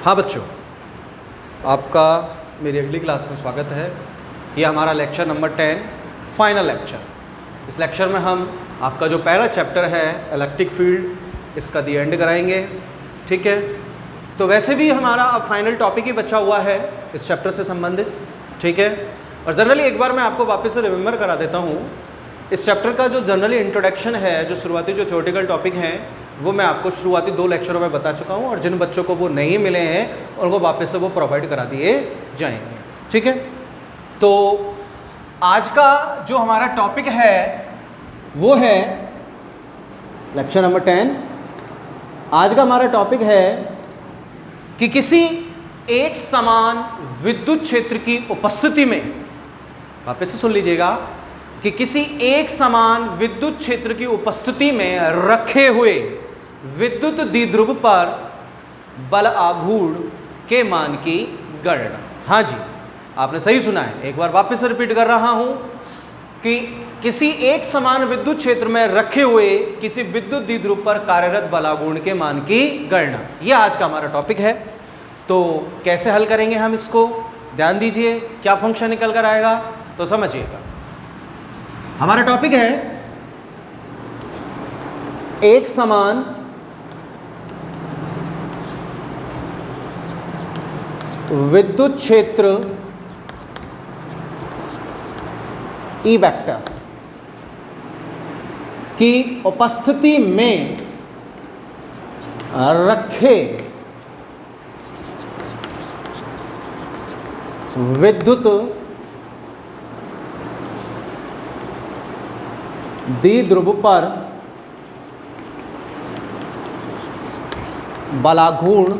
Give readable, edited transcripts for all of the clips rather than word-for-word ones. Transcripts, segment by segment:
हाँ बच्चों, आपका मेरी अगली क्लास में स्वागत है। ये हमारा लेक्चर नंबर 10 फाइनल लेक्चर। इस लेक्चर में हम आपका जो पहला चैप्टर है इलेक्ट्रिक फील्ड, इसका दी एंड कराएंगे। ठीक है, तो वैसे भी हमारा अब फाइनल टॉपिक ही बचा हुआ है इस चैप्टर से संबंधित। ठीक है, और जनरली एक बार मैं आपको वापस से रिमेंबर करा देता हूँ। इस चैप्टर का जो जनरली इंट्रोडक्शन है, जो शुरुआती जो थ्योरेटिकल टॉपिक हैं, वो मैं आपको शुरुआती 2 लेक्चरों में बता चुका हूँ, और जिन बच्चों को वो नहीं मिले हैं उनको वापस से वो प्रोवाइड करा दिए जाएंगे। ठीक है, तो आज का जो हमारा टॉपिक है वो है लेक्चर नंबर 10। आज का हमारा टॉपिक है कि किसी एक समान विद्युत क्षेत्र की उपस्थिति में, वापस से सुन लीजिएगा, कि किसी एक समान विद्युत क्षेत्र की उपस्थिति में रखे हुए विद्युत द्विध्रुव पर बल आघूर्ण के मान की गणना। हाँ जी, आपने सही सुना है। एक बार वापस से रिपीट कर रहा हूं कि किसी एक समान विद्युत क्षेत्र में रखे हुए किसी विद्युत द्विध्रुव पर कार्यरत बल आघूर्ण के मान की गणना, यह आज का हमारा टॉपिक है। तो कैसे हल करेंगे हम इसको, ध्यान दीजिए, क्या फंक्शन निकल कर आएगा तो समझिएगा। हमारा टॉपिक है एक समान विद्युत क्षेत्र ई वेक्टर की उपस्थिति में रखे विद्युत द्विध्रुव पर बलाघूर्ण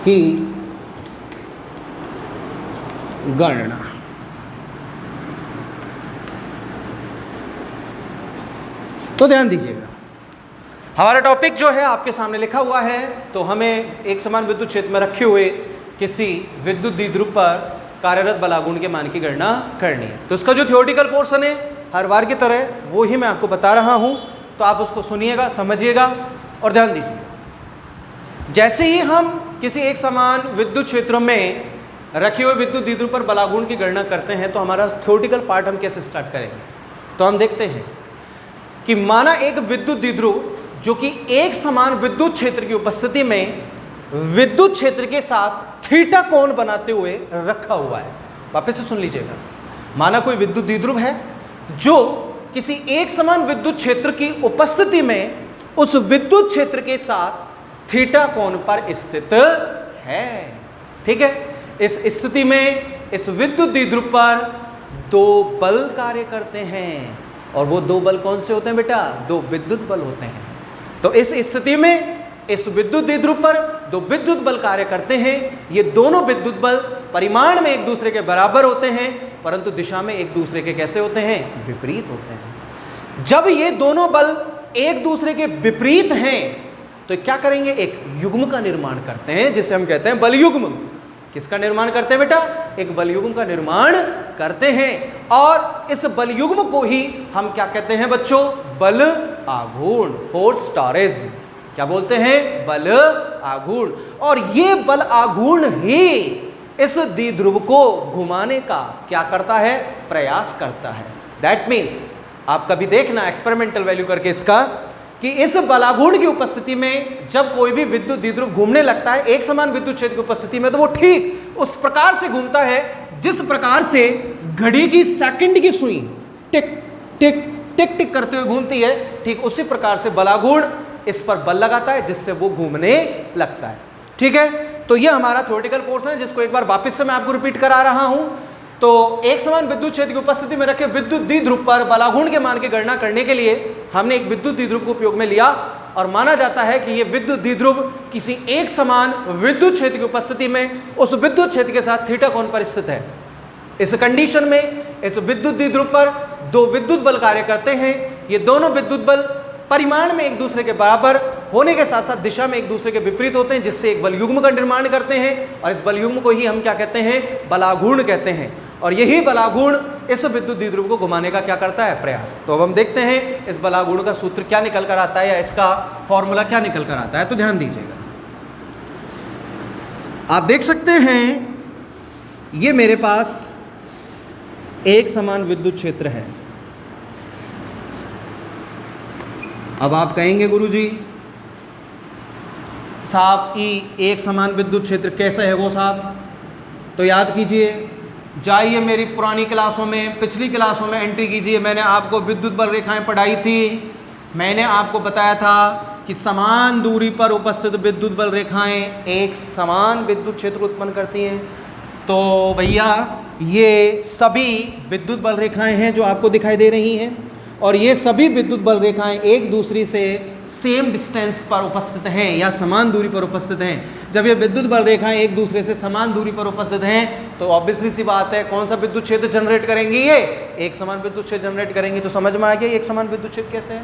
की गणना। तो ध्यान दीजिएगा, हमारा टॉपिक जो है आपके सामने लिखा हुआ है। तो हमें एक समान विद्युत क्षेत्र में रखे हुए किसी विद्युत द्विध्रुव पर कार्यरत बल आघूर्ण के मान की गणना करनी है। तो उसका जो थ्योरेटिकल पोर्शन है हर बार की तरह वो ही मैं आपको बता रहा हूं, तो आप उसको सुनिएगा, समझिएगा और ध्यान दीजिए। जैसे ही हम किसी एक समान विद्युत क्षेत्र में रखे हुए विद्युत द्विध्रुव पर बल आघूर्ण की गणना करते हैं, तो हमारा थ्योरेटिकल पार्ट हम कैसे स्टार्ट करेंगे। तो हम देखते हैं कि माना एक विद्युत द्विध्रुव जो कि एक समान विद्युत क्षेत्र की उपस्थिति में विद्युत क्षेत्र के साथ थीटा कोण बनाते हुए रखा हुआ है। वापस से सुन लीजिएगा, माना कोई विद्युत द्विध्रुव है जो किसी एक समान विद्युत क्षेत्र की उपस्थिति में उस विद्युत क्षेत्र के साथ थीटा कोण पर स्थित है। ठीक है, इस स्थिति में इस विद्युत द्विध्रुव पर 2 बल कार्य करते हैं, और वो 2 बल कौन से होते हैं बेटा? 2 विद्युत बल होते हैं। तो इस स्थिति में इस विद्युत द्विध्रुव पर 2 विद्युत बल कार्य करते हैं। ये दोनों विद्युत बल परिमाण में एक दूसरे के बराबर होते हैं, परंतु दिशा में एक दूसरे के कैसे होते हैं? विपरीत होते हैं। जब ये दोनों बल एक दूसरे के विपरीत हैं तो क्या करेंगे? एक युग्म का निर्माण करते हैं, जिसे हम कहते हैं बल युग्म। किसका निर्माण करते हैं बेटा? एक बल युग्म का निर्माण करते हैं, और इस बल युग्म को ही हम क्या कहते हैं बच्चों? बल आघूर्ण, फोर्स टॉरेज। क्या बोलते हैं? बल आघूर्ण। और ये बल आघूर्ण ही इस द्विध्रुव को घुमाने का क्या करता है? प्रयास करता है। दैट मीन्स आप कभी देखना एक्सपेरिमेंटल वैल्यू करके इसका, कि इस बलाघूर्ण की उपस्थिति में जब कोई भी विद्युत द्विध्रुव घूमने लगता है एक समान विद्युत क्षेत्र की उपस्थिति में, तो वो ठीक उस प्रकार से घूमता है जिस प्रकार से घड़ी की सेकंड की सुई टिक टिक टिक टिक करते हुए घूमती है, ठीक उसी प्रकार से बलाघूर्ण इस पर बल लगाता है जिससे वो घूमने लगता है। ठीक है, तो यह हमारा थ्योरेटिकल पोर्शन है, जिसको एक बार वापस से मैं आपको रिपीट करा रहा हूं। तो एक समान विद्युत क्षेत्र की उपस्थिति में रखे विद्युत द्विध्रुव पर बलाघूर्ण के मान की गणना करने के लिए हमने एक विद्युत द्विध्रुव को उपयोग में लिया, और माना जाता है कि यह विद्युत द्विध्रुव किसी एक समान विद्युत क्षेत्र की उपस्थिति में उस विद्युत क्षेत्र के साथ थीटा कोण पर स्थित है। इस कंडीशन में इस विद्युत द्विध्रुव पर 2 विद्युत बल कार्य करते हैं। ये दोनों विद्युत बल परिमाण में एक दूसरे के बराबर होने के साथ साथ दिशा में एक दूसरे के विपरीत होते हैं, जिससे एक बल युग्म का निर्माण करते हैं, और इस बल युग्म को ही हम क्या कहते हैं? बलाघूर्ण कहते हैं। और यही बलागुण इस विद्युत द्विध्रुव को घुमाने का क्या करता है, प्रयास। तो अब हम देखते हैं इस बलागुण का सूत्र क्या निकल कर आता है या इसका फॉर्मूला क्या निकल कर आता है। तो ध्यान दीजिएगा, आप देख सकते हैं ये मेरे पास एक समान विद्युत क्षेत्र है। अब आप कहेंगे गुरुजी साहब ई एक समान विद्युत क्षेत्र कैसे है वो साहब? तो याद कीजिए, जाइए मेरी पुरानी क्लासों में, पिछली क्लासों में एंट्री कीजिए। मैंने आपको विद्युत बल रेखाएं पढ़ाई थी। मैंने आपको बताया था कि समान दूरी पर उपस्थित विद्युत बल रेखाएं एक समान विद्युत क्षेत्र उत्पन्न करती हैं। तो भैया ये सभी विद्युत बल रेखाएं हैं जो आपको दिखाई दे रही हैं, और ये सभी विद्युत बल रेखाएं एक दूसरी से सेम डिस्टेंस पर उपस्थित हैं या समान दूरी पर उपस्थित हैं। जब ये विद्युत बल रेखाएं एक दूसरे से समान दूरी पर उपस्थित हैं तो ऑब्वियसली सी बात है कौन सा विद्युत क्षेत्र जनरेट करेंगी, ये एक समान विद्युत क्षेत्र जनरेट करेंगी। तो समझ में आ गया एक समान विद्युत क्षेत्र कैसे है।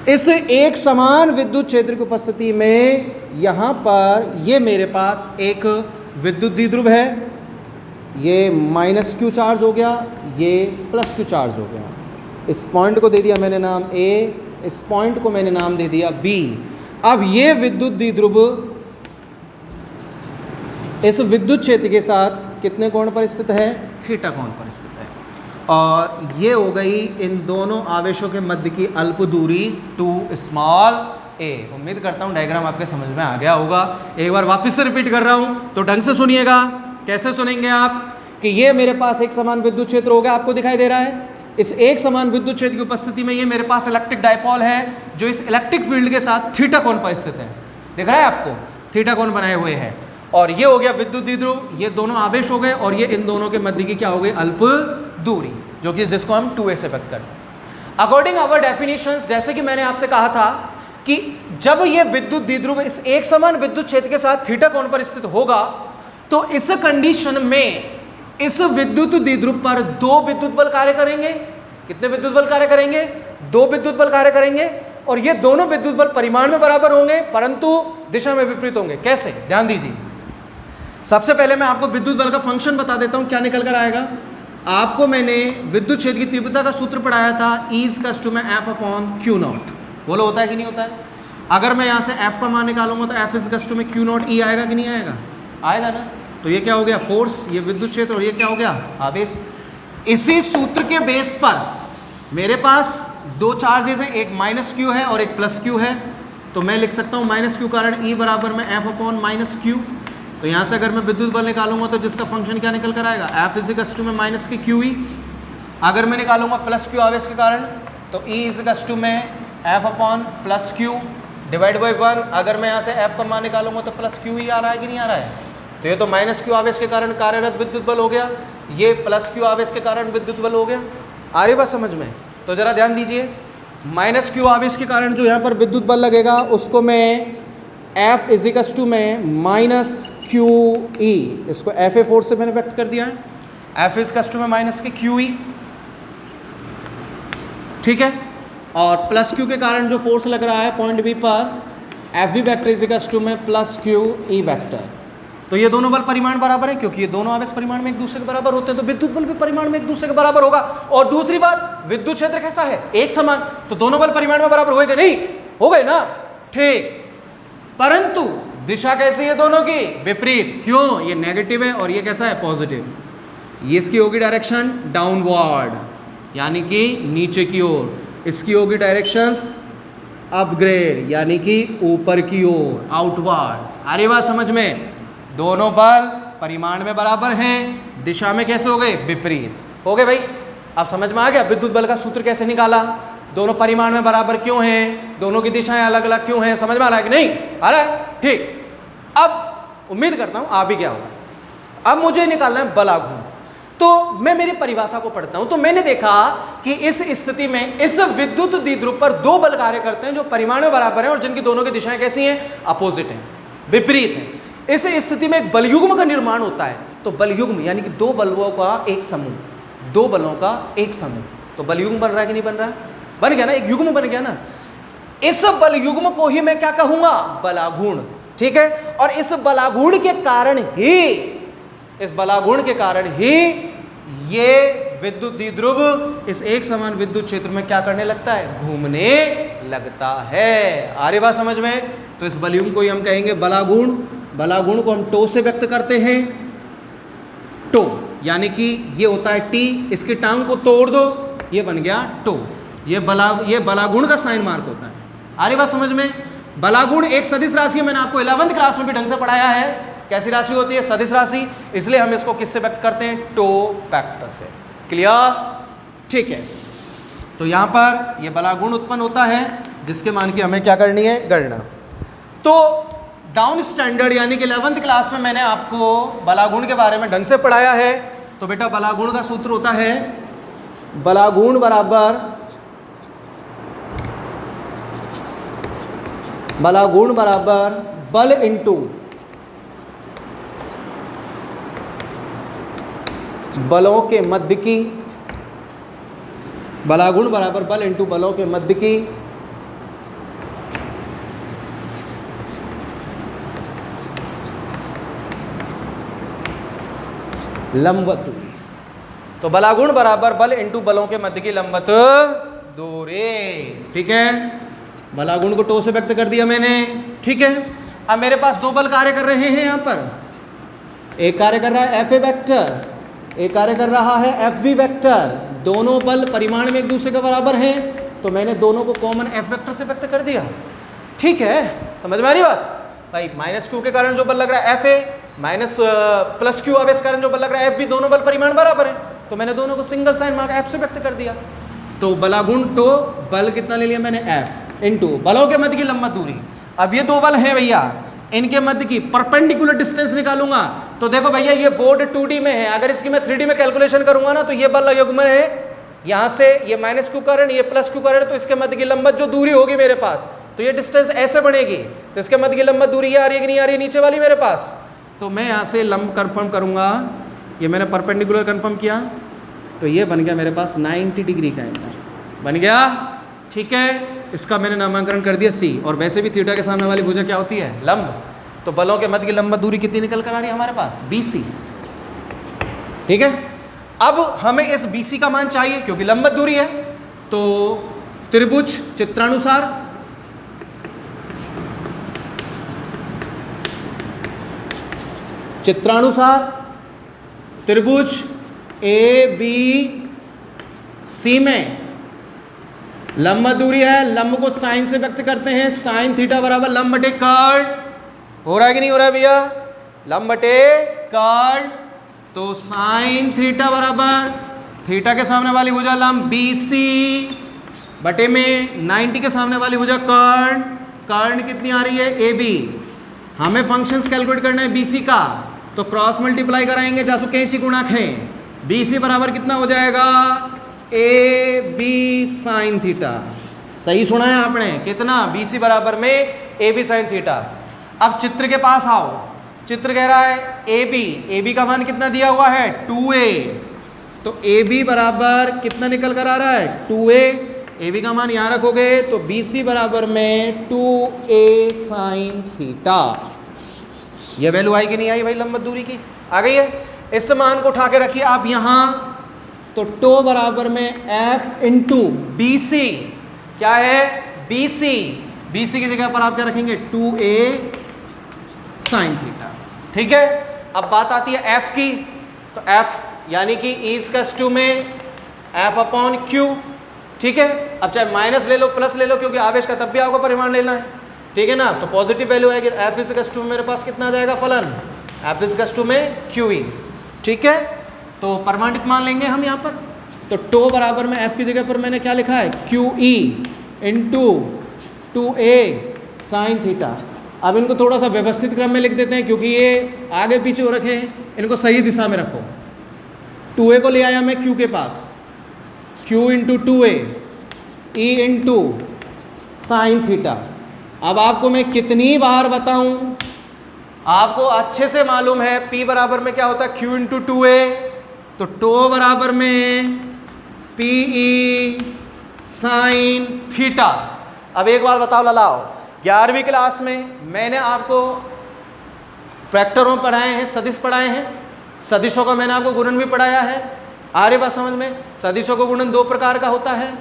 इस एक समान विद्युत क्षेत्र की उपस्थिति में यहाँ पर ये मेरे पास एक विद्युत द्विध्रुव है, ये माइनस क्यू चार्ज हो गया, ये प्लस क्यू चार्ज हो गया। इस पॉइंट को दे दिया मैंने नाम ए, इस पॉइंट को मैंने नाम दे दिया बी। अब ये विद्युत द्विध्रुव इस विद्युत क्षेत्र के साथ कितने कोण पर स्थित है, थीटा कोण पर स्थित है। और ये हो गई इन दोनों आवेशों के मध्य की अल्प दूरी टू स्मॉल ए। उम्मीद करता हूँ डायग्राम आपके समझ में आ गया होगा। एक बार वापस से रिपीट कर रहा हूँ तो ढंग से सुनिएगा। कैसे सुनेंगे आप कि ये मेरे पास एक समान विद्युत क्षेत्र हो गया, आपको दिखाई दे रहा है। इस एक समान विद्युत क्षेत्र की उपस्थिति में ये मेरे पास इलेक्ट्रिक डायपोल है जो इस इलेक्ट्रिक फील्ड के साथ थीटा कोण पर स्थित है। दिख रहा है आपको, थीटा कोण बनाए हुए हैं। और ये हो गया विद्युत द्विध्रुव, ये दोनों आवेश हो गए, और ये इन दोनों के मध्य की क्या हो गई, अल्प दूरी, जो कि जिसको हम 2a से व्यक्त करते हैं। अकॉर्डिंग आवर डेफिनेशंस, जैसे कि मैंने आपसे कहा था कि जब ये विद्युत द्विध्रुव इस एक समान विद्युत क्षेत्र के साथ थीटा कोण पर स्थित होगा तो इस कंडीशन में इस विद्युत द्विध्रुव पर दो विद्युत बल कार्य करेंगे। कितने विद्युत बल कार्य करेंगे, दो विद्युत बल कार्य करेंगे, और ये दोनों विद्युत बल परिमाण में बराबर होंगे परंतु दिशा में विपरीत होंगे। कैसे, ध्यान दीजिए। सबसे पहले मैं आपको विद्युत बल का फंक्शन बता देता हूं क्या निकल कर आएगा। आपको मैंने विद्युत क्षेत्र की तीव्रता का सूत्र पढ़ाया था, E में F अपॉन क्यू नॉट। बोलो होता है कि नहीं होता है? अगर मैं यहाँ से F का मान निकालूंगा तो F में क्यू नॉट E आएगा कि नहीं आएगा? आएगा ना। तो ये क्या हो गया, फोर्स, ये विद्युत क्षेत्र, और ये क्या हो गया, आवेश। इसी सूत्र के बेस पर मेरे पास दो चार्जेस हैं, एक माइनस क्यू है और एक प्लस क्यू है। तो मैं लिख सकता हूँ माइनस क्यू कारण E बराबर में F अपॉन माइनस क्यू। तो यहाँ से अगर मैं विद्युत बल निकालूंगा तो जिसका फंक्शन क्या निकल कर आएगा, F में माइनस के क्यू ई। अगर मैं निकालूंगा प्लस क्यू आवेश के कारण तो E में F upon plus Q divide by 1। अगर मैं यहाँ से F का मान निकालूंगा तो प्लस क्यू ई आ रहा है कि नहीं आ रहा है? तो ये तो माइनस क्यू आवेश के कारण कार्यरत विद्युत बल हो गया, ये प्लस क्यू आवेश के कारण विद्युत बल हो गया। आ रही बात समझ में? तो जरा ध्यान दीजिए, माइनस क्यू आवेश के कारण जो यहाँ पर विद्युत बल लगेगा उसको मैं F में माइनस क्यू ई, इसको FA फोर्स से मैंने व्यक्त कर दिया है। F में माइनस के क्यू ई, ठीक है। और प्लस क्यू के कारण जो फोर्स लग रहा है पॉइंट बी पर, FV वेक्टर में प्लस क्यू ई वेक्टर। तो ये दोनों बल परिमाण बराबर है, क्योंकि ये दोनों आवेश परिमाण में एक दूसरे के बराबर होते हैं, तो विद्युत बल भी परिमाण में एक दूसरे के बराबर होगा। और दूसरी बात, विद्युत क्षेत्र कैसा है, एक समान, तो दोनों बल परिमाण में बराबर होएगा नहीं, हो गए ना, ठीक। परंतु दिशा कैसी है दोनों की, विपरीत। क्यों, ये नेगेटिव है और ये कैसा है, पॉजिटिव। ये इसकी होगी डायरेक्शन डाउनवर्ड, यानी कि नीचे की ओर। इसकी होगी डायरेक्शंस अपग्रेड, यानी कि ऊपर की ओर, आउटवर्ड। अरे बात समझ में? दोनों बल परिमाण में बराबर हैं, दिशा में कैसे हो गए, विपरीत हो गए। भाई अब समझ में आ गया विद्युत बल का सूत्र कैसे निकाला, दोनों परिमाण में बराबर क्यों हैं, दोनों की दिशाएं अलग अलग क्यों हैं। समझ में आ रहा है कि नहीं आ रहा है? ठीक। अब उम्मीद करता हूं आ भी गया होगा। अब मुझे निकालना है बलाघूर्ण। तो मैं मेरी परिभाषा को पढ़ता हूं। तो मैंने देखा कि इस स्थिति में इस विद्युत द्विध्रुव पर दो बल कार्य करते हैं जो परिमाण में बराबर हैं और जिनकी दोनों की दिशाएं कैसी हैं, अपोजिट हैं, विपरीत हैं। इस स्थिति में एक बलयुग्म का निर्माण होता है। तो बलयुग्म यानी कि दो बलों का एक समूह, दो बलों का एक समूह। तो बलयुग्म बन रहा है कि नहीं बन रहा है? बन गया ना, एक युग्म बन गया ना। इस बलयुग्म को ही मैं क्या कहूंगा, बलाघूर्ण, ठीक है। और इस बलाघूर्ण के कारण ही, इस बलाघूर्ण के कारण ही ये विद्युत द्विध्रुव इस एक समान विद्युत क्षेत्र में क्या करने लगता है, घूमने लगता है। आ रही बात समझ में? तो इस वॉल्यूम को ही हम कहेंगे बलागुण। बलागुण को हम टो से व्यक्त करते हैं, टो, यानी कि ये होता है टी, इसकी टांग को तोड़ दो, ये बन गया टो। ये बलागुण का साइन मार्क होता है। आ रही बात समझ में? बलागुण एक सदिश राशि है, मैंने आपको 11वीं क्लास में भी ढंग से पढ़ाया है। कैसी राशि होती है? सदिश राशि। इसलिए हम इसको किससे व्यक्त करते हैं? टो फैक्टर से। क्लियर? ठीक है। तो यहां पर ये बलागुण उत्पन्न होता है जिसके मान की हमें क्या करनी है, गणना। तो डाउन स्टैंडर्ड यानी कि 11वीं क्लास में मैंने आपको बलागुण के बारे में ढंग से पढ़ाया है। तो बेटा बलागुण का सूत्र होता है बलागुण बराबर बल इंटू बलों के मध्य की, बलागुण बराबर बल इंटू बलों के मध्य की लंबवत दूरी। तो बलागुण बराबर बल इंटू बलों के मध्य की लंबवत दूरी। ठीक है, बलागुण को टो से व्यक्त कर दिया मैंने। ठीक है, अब मेरे पास दो बल कार्य कर रहे हैं। यहां पर एक कार्य कर रहा है एफ ए वेक्टर, एक कार्य कर रहा है एफ वी वेक्टर। दोनों बल परिमाण में एक दूसरे के बराबर हैं, तो मैंने दोनों को कॉमन एफ वेक्टर से व्यक्त कर दिया। ठीक है, समझ में आ रही बात? भाई माइनस क्यू के कारण जो बल लग रहा है F A, minus plus Q अब इस कारण जो बल लग रहा है एफ बी, दोनों बल परिमाण बराबर है, तो मैंने दोनों को सिंगल साइन मार्क एफ से व्यक्त कर दिया। तो बलागुण टो, बल कितना ले लिया मैंने, एफ, इंटू बलों के मध्य की लंबवत दूरी। अब ये दो बल हैं भैया, इनके मध्य की परपेंडिकुलर डिस्टेंस निकालूंगा। तो देखो भैया ये बोर्ड 2D में है, अगर इसकी मैं 3D में कैलकुलेशन करूंगा ना, तो ये बल युग्म है, यहाँ से ये माइनस क्यू कारण, ये प्लस क्यू कारण, तो इसके मध्य की लंबवत जो दूरी होगी मेरे पास, तो ये डिस्टेंस ऐसे बनेगी। तो इसके मध्य की लंबवत दूरी ये आ रही है कि नहीं आ रही है, नीचे वाली मेरे पास। तो मैं यहाँ से लंब कन्फर्म करूंगा, ये मैंने परपेंडिकुलर कन्फर्म किया, तो ये बन गया मेरे पास 90 डिग्री का एंगल बन गया। ठीक है, इसका मैंने नामकरण कर दिया सी। और वैसे भी थीटा के सामने वाली भुजा क्या होती है, लंब। तो बलों के मध्य की लंबवत दूरी कितनी निकल कर आ रही है हमारे पास, BC। ठीक है, अब हमें इस BC का मान चाहिए क्योंकि लंबवत दूरी है। तो त्रिभुज चित्रानुसार त्रिभुज ABC में लंबवत दूरी है, लंब को साइन से व्यक्त करते हैं, साइन थीटा बराबर लंब बटे कर्ण। हो रहा है कि नहीं हो रहा है भैया, लंब बटे कर्ण। तो साइन थीटा बराबर थीटा के सामने वाली भुजा लंब BC बटे में 90 के सामने वाली भुजा कर्ण। कर्ण कितनी आ रही है, AB। हमें फंक्शंस कैलकुलेट करना है BC का, तो क्रॉस मल्टीप्लाई कराएंगे, जासु कैंची गुणक है। BC बराबर कितना हो जाएगा, AB साइन थीटा। सही सुना है आपने, कितना, BC बराबर में AB साइन थीटा। अब चित्र के पास आओ, चित्र कह रहा है AB का मान कितना दिया हुआ है, 2A। तो AB बराबर कितना निकल कर आ रहा है, 2A। AB का मान यहाँ रखोगे तो BC बराबर में 2A साइन थीटा। ये वैल्यू आई कि नहीं आई भाई, लंबवत दूरी की आ गई है। इस मान को उठा के रखिए आप यहाँ, तो टो बराबर में F इंटू BC, क्या है, BC की जगह पर आप क्या रखेंगे, 2A साइन थीटा। ठीक है, अब बात आती है F की। तो F यानी कि E/2 में F अपॉन Q। ठीक है, अब चाहे माइनस ले लो प्लस ले लो, क्योंकि आवेश का तब भी आपको परिमाण लेना है। ठीक है ना, तो पॉजिटिव वैल्यू आएगी, F/2 में मेरे पास कितना आ जाएगा फलन, F/2 में QE। ठीक है, तो परमाणिक मान लेंगे हम यहाँ पर। तो टो बराबर में F की जगह पर मैंने क्या लिखा है, QE into 2A sine theta. अब इनको थोड़ा सा व्यवस्थित क्रम में लिख देते हैं, क्योंकि ये आगे पीछे हो रखे हैं, इनको सही दिशा में रखो। 2A को ले आया मैं Q के पास, Q into 2A, E into sine theta. अब आपको मैं कितनी बार बताऊं, आपको अच्छे से मालूम है P बराबर में क्या होता है, Q इंटू 2A। तो टो बराबर में PE साइन थीटा। अब एक बात बताओ ललाओ, 11वीं क्लास में मैंने आपको वेक्टरों पढ़ाए हैं, सदिश पढ़ाए हैं, सदिशों का मैंने आपको गुणन भी पढ़ाया है। आ रही बात समझ में? सदिशों का गुणन दो प्रकार का होता है।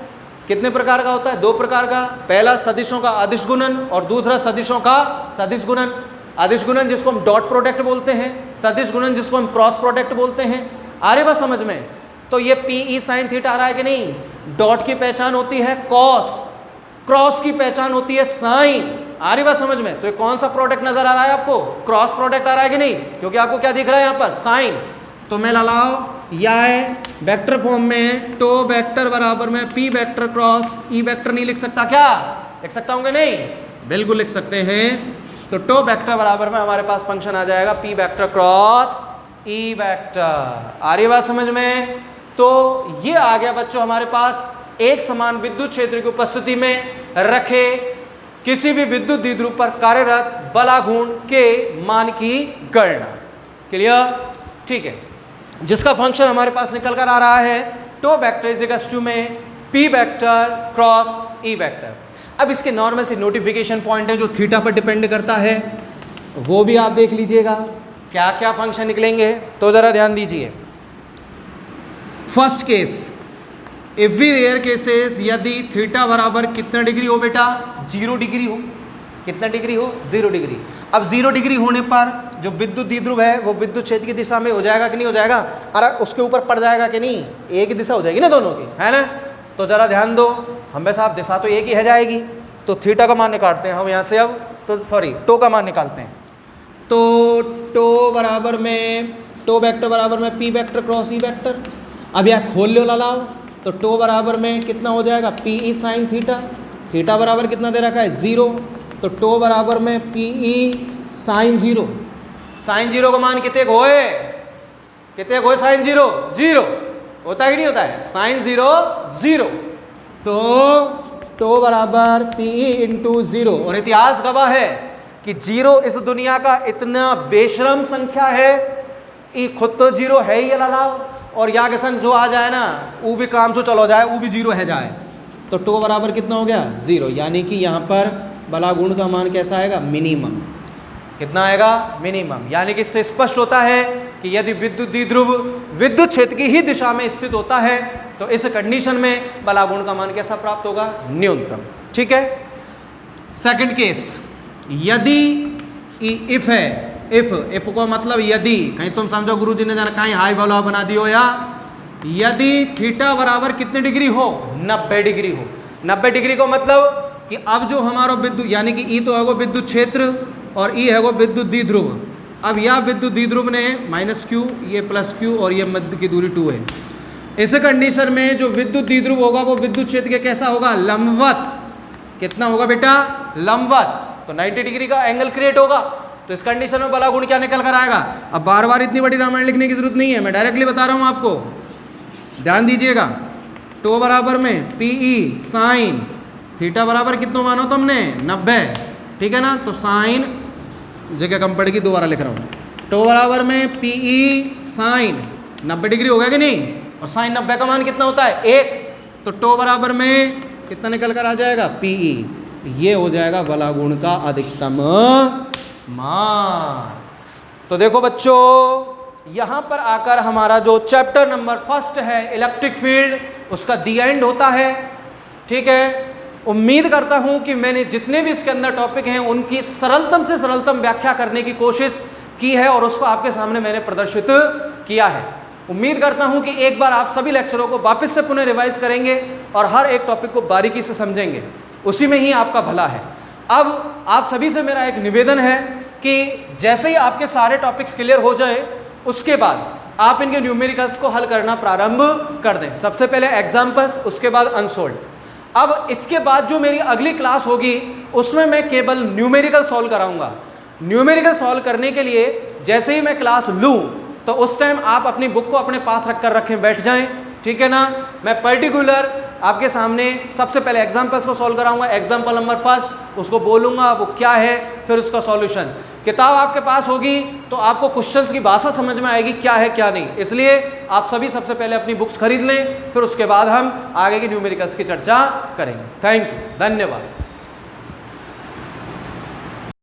कितने प्रकार का होता है? दो प्रकार का। पहला सदिशों का अदिश गुणन और दूसरा सदिशों का सदिश गुणन। अदिश गुणन जिसको हम डॉट प्रोडक्ट बोलते हैं, सदिश गुणन जिसको हम क्रॉस प्रोडक्ट बोलते हैं। आ रही बात समझ में? तो ये PE sin थीटा आ रहा है कि नहीं? डॉट की पहचान होती है कॉस, क्रॉस की पहचान होती है साइन। आ रही बात समझ में? तो ये कौन सा प्रोडक्ट नजर आ रहा है आपको? क्रॉस प्रोडक्ट आ रहा है कि नहीं? क्योंकि आपको क्या दिख रहा है यहाँ पर? साइन। तो मैं लाओ यह वेक्टर फॉर्म में टो वेक्टर बराबर में P vector cross E vector नहीं लिख सकता क्या? लिख सकता हूँ कि नहीं? बिल्कुल लिख सकते हैं। तो टो वेक्टर बराबर में हमारे पास फंक्शन आ जाएगा P vector cross E vector. आ रही बात समझ में? तो ये आ गया बच्चों हमारे पास एक समान विद्युत क्षेत्र की उपस्थिति में रखे किसी भी विद्युत द्विध्रुव पर कार्यरत बलाघूर्ण के मान की गणना। क्लियर? ठीक है। जिसका फंक्शन हमारे पास निकल कर आ रहा है tau vector is equals to में P vector cross E vector. अब इसके नॉर्मल से नोटिफिकेशन पॉइंट है जो थीटा पर डिपेंड करता है, वो भी आप देख लीजिएगा क्या क्या फंक्शन निकलेंगे। तो जरा ध्यान दीजिए। First case, every rare cases यदि थीटा बराबर कितना डिग्री हो बेटा? 0 डिग्री हो। कितना डिग्री हो? 0 डिग्री। अब 0 डिग्री होने पर जो विद्युत द्विध्रुव है वो विद्युत क्षेत्र की दिशा में हो जाएगा कि नहीं हो जाएगा? अरे उसके ऊपर पड़ जाएगा कि नहीं? एक ही दिशा हो जाएगी ना दोनों की, है ना? तो जरा ध्यान दो, हम साहब दिशा तो एक ही है जाएगी। तो थीटा का मान निकालते हैं हम यहाँ से। अब तो सॉरी टो का मान निकालते हैं। तो टो बराबर में टो वेक्टर बराबर में P vector cross E vector. अब यहाँ खोल लो लाओ। तो टो बराबर में कितना हो जाएगा? PE sin theta. थीटा बराबर कितना दे रखा है? 0। तो टो बराबर में PE sin 0। sin 0 का मान कितने को है? कितने को है sin 0? 0 होता है कि नहीं होता है? sin 0 0। तो टो बराबर PE इंटू 0। और इतिहास गवाह है कि 0 इस दुनिया का इतना बेशरम संख्या है, ये खुद तो 0 है ही अलाव, और या के संग जो आ जाए ना वो भी काम से चलो जाए, वो भी 0 है जाए। तो टो बराबर कितना हो गया? 0। यानी कि यहाँ पर बलागुण का मान कैसा आएगा? मिनिमम। कितना आएगा? मिनिमम। यानी कि इससे स्पष्ट होता है कि यदि विद्युत द्विध्रुव विद्युत क्षेत्र की ही दिशा में स्थित होता है तो इस कंडीशन में बलागुण का मान कैसा प्राप्त होगा? न्यूनतम। ठीक है। सेकंड केस, यदि इफ है, इफ को मतलब यदि, कहीं तुम समझो गुरुजी ने जाना कहीं हाई बॉल बना दियो, या यदि थीटा बराबर कितने डिग्री हो? 90 डिग्री हो। 90 डिग्री को मतलब कि अब जो हमारा विद्युत यानी कि E तो है वो विद्युत क्षेत्र और E है वो विद्युत द्विध्रुव। अब यह विद्युत द्विध्रुव ने -q, ये +q और ये मध्य की दूरी 2 है। इस कंडीशन में जो विद्युत द्विध्रुव होगा वो विद्युत क्षेत्र के कैसा होगा? लंबवत। कितना होगा बेटा? लंबवत। तो 90 डिग्री का एंगल क्रिएट होगा। तो इस कंडीशन में बलागुण क्या निकल कर आएगा? अब बार बार इतनी बड़ी रामायण लिखने की जरूरत नहीं है, मैं डायरेक्टली बता रहा हूं आपको, ध्यान दीजिएगा। टो बराबर में PE साइन थीटा बराबर कितना मानो तुमने? 90। ठीक है ना? तो साइन जगह कम पड़ेगी, दोबारा लिख रहा हूँ। टो बराबर में PE साइन 90 डिग्री हो गया कि नहीं? और साइन 90 का मान कितना होता है? 1। तो टो बराबर में कितना निकल कर आ जाएगा? PE। ये हो जाएगा बलागुण का अधिकतम मान। तो देखो बच्चों, यहां पर आकर हमारा जो चैप्टर नंबर 1 है इलेक्ट्रिक फील्ड, उसका दी एंड होता है। ठीक है। उम्मीद करता हूं कि मैंने जितने भी इसके अंदर टॉपिक हैं उनकी सरलतम से सरलतम व्याख्या करने की कोशिश की है और उसको आपके सामने मैंने प्रदर्शित किया है। उम्मीद करता हूं कि एक बार आप सभी लेक्चरों को वापस से पुनः रिवाइज करेंगे और हर एक टॉपिक को बारीकी से समझेंगे, उसी में ही आपका भला है। अब आप सभी से मेरा एक निवेदन है कि जैसे ही आपके सारे टॉपिक्स क्लियर हो जाए उसके बाद आप इनके न्यूमेरिकल्स को हल करना प्रारंभ कर दें। सबसे पहले एग्जाम्पल्स, उसके बाद अनसोल्ड। अब इसके बाद जो मेरी अगली क्लास होगी उसमें मैं केवल न्यूमेरिकल सॉल्व कराऊंगा। न्यूमेरिकल सॉल्व करने के लिए जैसे ही मैं क्लास लूँ तो उस टाइम आप अपनी बुक को अपने पास रखें बैठ जाएं। ठीक है ना? मैं पर्टिकुलर आपके सामने सबसे पहले एग्जाम्पल्स को सॉल्व कराऊंगा। एग्जाम्पल नंबर 1 उसको बोलूंगा वो क्या है, फिर उसका सॉल्यूशन। किताब आपके पास होगी तो आपको क्वेश्चंस की भाषा समझ में आएगी क्या है क्या नहीं। इसलिए आप सभी सबसे पहले अपनी बुक्स खरीद लें, फिर उसके बाद हम आगे की न्यूमेरिकल्स की चर्चा करेंगे। थैंक यू, धन्यवाद।